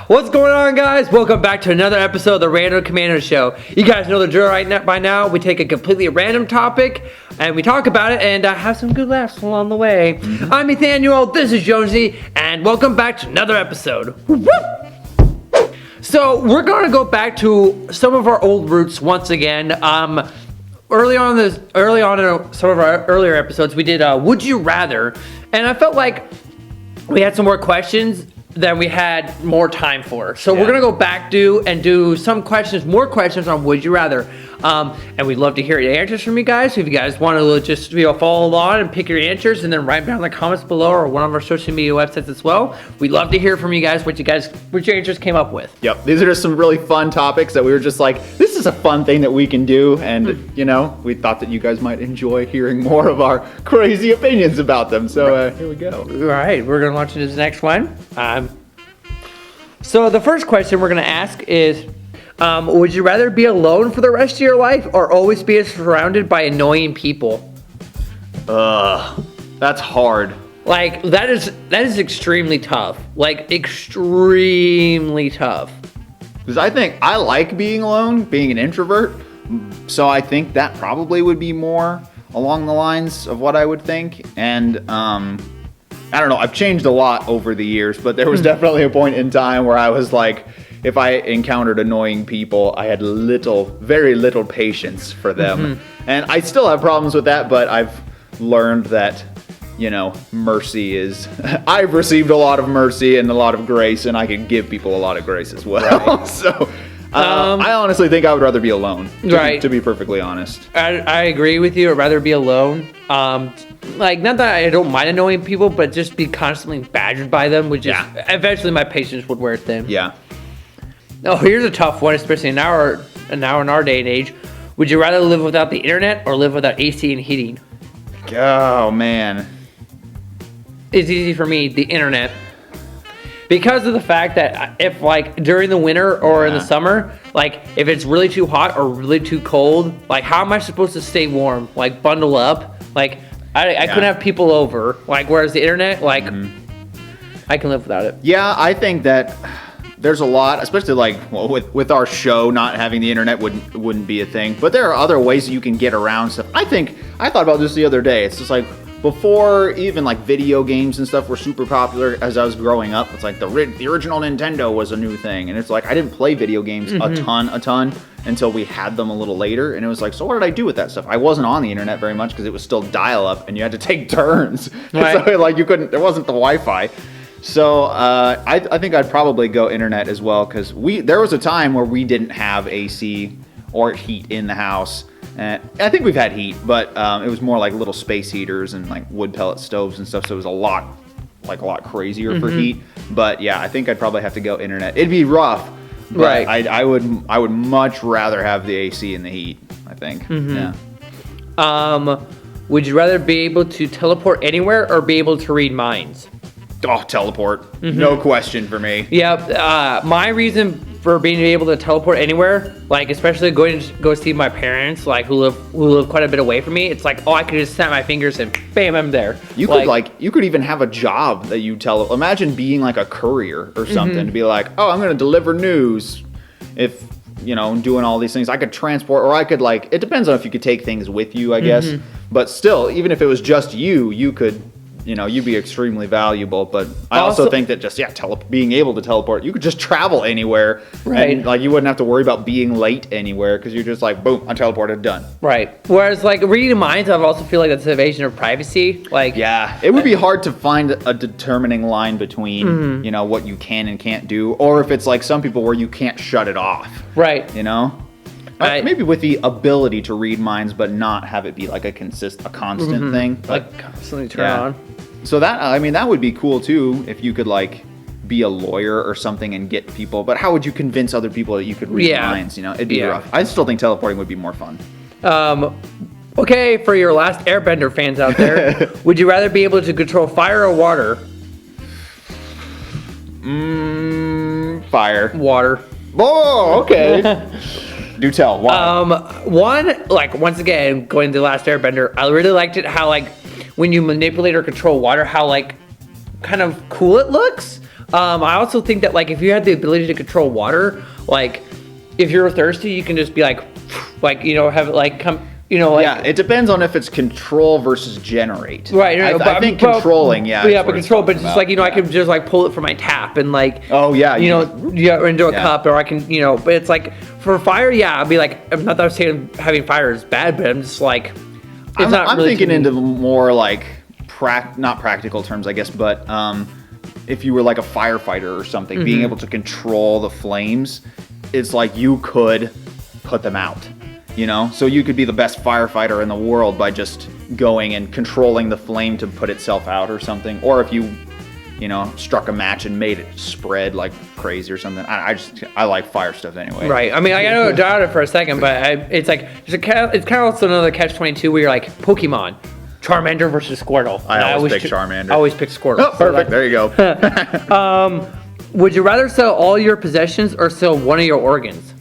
What's going on, guys? Welcome back to another episode of the Rando Commando Show. You guys know the drill by now. We take a completely random topic and we talk about it and have some good laughs along the way. I'm Ethanuel, this is Jonesy, and welcome back to another episode. So we're going to go back to some of our old roots once again. Early on in some of our earlier episodes, we did Would You Rather, and I felt like we had some more questions than we had more time for. So we're gonna go back and do more questions on Would You Rather. And we'd love to hear your answers from you guys. So if you guys want to just follow along and pick your answers and then write down in the comments below or one of our social media websites as well. We'd love to hear from you guys what your answers came up with. Yep, these are just some really fun topics that we were just like, this is a fun thing that we can do, and we thought that you guys might enjoy hearing more of our crazy opinions about them. So here we go. All right, we're gonna launch into this next one. So the first question we're gonna ask is, would you rather be alone for the rest of your life or always be surrounded by annoying people? That's hard. Like that is extremely tough. Like extremely tough. Because I think I like being alone, being an introvert. So I think that probably would be more along the lines of what I would think. And I don't know, I've changed a lot over the years, but there was definitely a point in time where I was like, if I encountered annoying people, I had very little patience for them. And I still have problems with that, but I've learned that, mercy is, I've received a lot of mercy and a lot of grace, and I can give people a lot of grace as well. Right. So I honestly think I would rather be alone, to be perfectly honest. I agree with you. I'd rather be alone. Not that I don't mind annoying people, but just be constantly badgered by them, which is eventually my patience would wear thin. Yeah. Oh, here's a tough one, especially now in our day and age. Would you rather live without the internet or live without AC and heating? Oh, man. It's easy for me, the internet. Because of the fact that if during the winter or in the summer, if it's really too hot or really too cold, how am I supposed to stay warm? Bundle up? I couldn't have people over. Whereas the internet, I can live without it. Yeah, I think that there's a lot, especially with our show, not having the internet wouldn't be a thing. But there are other ways that you can get around stuff. I thought about this the other day. It's just before even video games and stuff were super popular as I was growing up, it's the original Nintendo was a new thing. And it's I didn't play video games a ton until we had them a little later. And it was so what did I do with that stuff? I wasn't on the internet very much because it was still dial-up and you had to take turns. Right. So you couldn't, there wasn't the Wi-Fi. So I think I'd probably go internet as well, because there was a time where we didn't have AC or heat in the house. I think we've had heat, but it was more little space heaters and wood pellet stoves and stuff. So it was a lot crazier for heat. But yeah, I think I'd probably have to go internet. It'd be rough, but right. I would much rather have the AC and the heat, I think. Yeah. Would you rather be able to teleport anywhere or be able to read minds? Oh, teleport. No question for me. Yeah, my reason for being able to teleport anywhere, especially going to go see my parents, who live quite a bit away from me, it's I could just snap my fingers and bam, I'm there. You could even have a job that you imagine being a courier or something, to be I'm going to deliver news. If, doing all these things, I could transport, or I could it depends on if you could take things with you, I guess. But still, even if it was just you could, you'd be extremely valuable. But I also think that just, being able to teleport, you could just travel anywhere. Right. And, you wouldn't have to worry about being late anywhere, because you're just boom, I'm teleported, done. Right. Whereas, reading minds, I also feel that's an invasion of privacy. Yeah, it would be hard to find a determining line between, what you can and can't do, or if it's some people where you can't shut it off. Right. Maybe with the ability to read minds, but not have it be a constant thing. Constantly turn on. So that would be cool too, if you could be a lawyer or something and get people. But how would you convince other people that you could read minds? It'd be rough. I still think teleporting would be more fun. Okay, for your last Airbender fans out there, would you rather be able to control fire or water? Fire. Water. Oh, okay. Do tell. Why? One, once again, going to the last Airbender, I really liked it how when you manipulate or control water, how kind of cool it looks. I also think that like if you had the ability to control water, like if you're thirsty, you can just be like have it like come. Yeah, it depends on if it's control versus generate. Right. I think controlling, yeah. Yeah, but control, but just like, I can just like pull it from my tap and like. Oh, yeah. Into a cup, or I can, but it's like for fire, yeah, I'll be like, I'm not that I'm saying having fire is bad, but I'm just like, I'm thinking into more like, not practical terms, I guess, but if you were like a firefighter or something, being able to control the flames, it's like you could put them out. So you could be the best firefighter in the world by just going and controlling the flame to put itself out or something. Or if you, struck a match and made it spread like crazy or something. I like fire stuff anyway. Right. I mean, I got to doubt it for a second, but it's like it's kind of also another catch-22 where you're like Pokemon, Charmander versus Squirtle. I always pick Charmander. I always pick Squirtle. Oh, perfect. There you go. Would you rather sell all your possessions or sell one of your organs?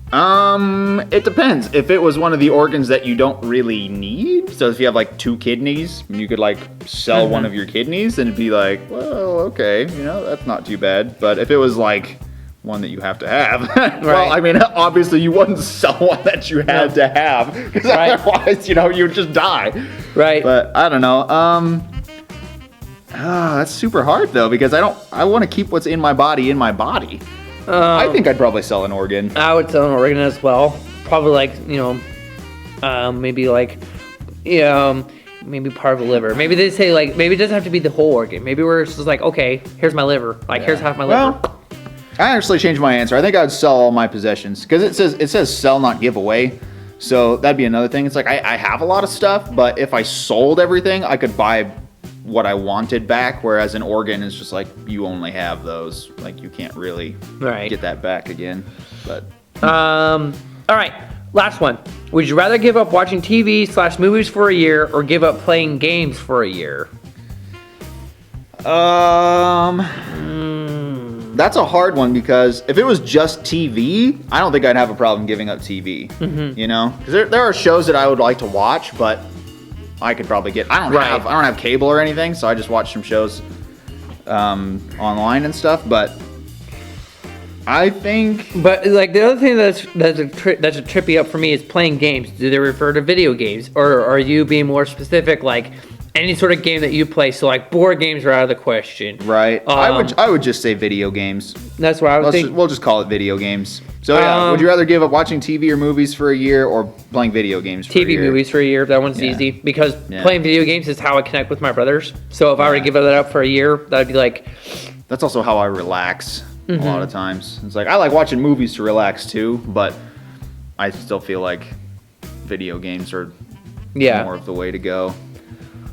It depends. If it was one of the organs that you don't really need, so if you have like 2 kidneys, you could like sell one of your kidneys and be like, well, okay, that's not too bad. But if it was like one that you have to have, well, I mean, obviously you wouldn't sell one that you had to have, because otherwise, you would just die. Right. But I don't know. That's super hard though, because I want to keep what's in my body. I think I'd probably sell an organ. I would sell an organ as well. Probably like, maybe like, maybe part of a liver. Maybe they say like, maybe it doesn't have to be the whole organ. Maybe we're just like, okay, here's my liver. Like, here's half my liver. Well, I actually changed my answer. I think I would sell all my possessions, because it says sell, not give away. So that'd be another thing. It's like I have a lot of stuff, but if I sold everything, I could buy what I wanted back, whereas an organ is just like you only have those, like you can't really get that back again. But all right, last one. Would you rather give up watching TV/movies for a year or give up playing games for a year? That's a hard one, because if it was just TV, I don't think I'd have a problem giving up TV. Because there are shows that I would like to watch, but I could probably get. I don't have cable or anything, so I just watch some shows online and stuff. But I think. But like the other thing that's a trippy up for me is playing games. Do they refer to video games, or are you being more specific, like any sort of game that you play? So like board games are out of the question. Right. I would just say video games. That's what I would think. We'll just call it video games. So yeah, would you rather give up watching TV or movies for a year or playing video games for a year? TV movies for a year. That one's easy, because playing video games is how I connect with my brothers. So if I were to give that up for a year, that'd be like. That's also how I relax a lot of times. It's like I like watching movies to relax too, but I still feel like video games are more of the way to go.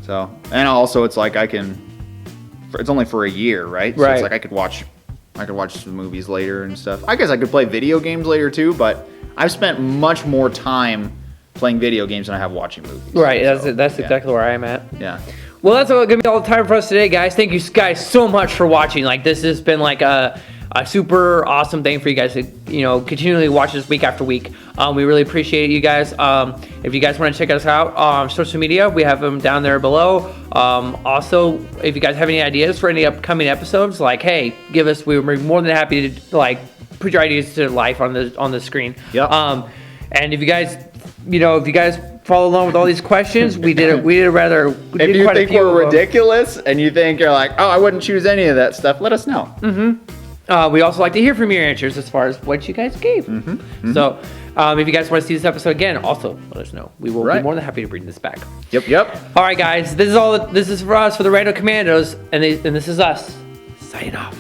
So, and also it's like it's only for a year, right? So it's like I could watch some movies later and stuff. I guess I could play video games later too, but I've spent much more time playing video games than I have watching movies. Right, that's exactly where I'm at. Yeah. Well, that's going to be all the time for us today, guys. Thank you guys so much for watching. Like, this has been like a super awesome thing for you guys to, continually watch this week after week. We really appreciate you guys. If you guys want to check us out on social media, we have them down there below. Also, if you guys have any ideas for any upcoming episodes, like, hey, we're more than happy to like put your ideas to life on the screen. Yep. And if you guys follow along with all these questions, we did if you think we're ridiculous and you think you're like, oh, I wouldn't choose any of that stuff, let us know. We also like to hear from your answers as far as what you guys gave. So if you guys want to see this episode again, also let us know. We will be more than happy to bring this back. Yep. All right, guys. This is for us, for the Rando Commandos, and this is us signing off.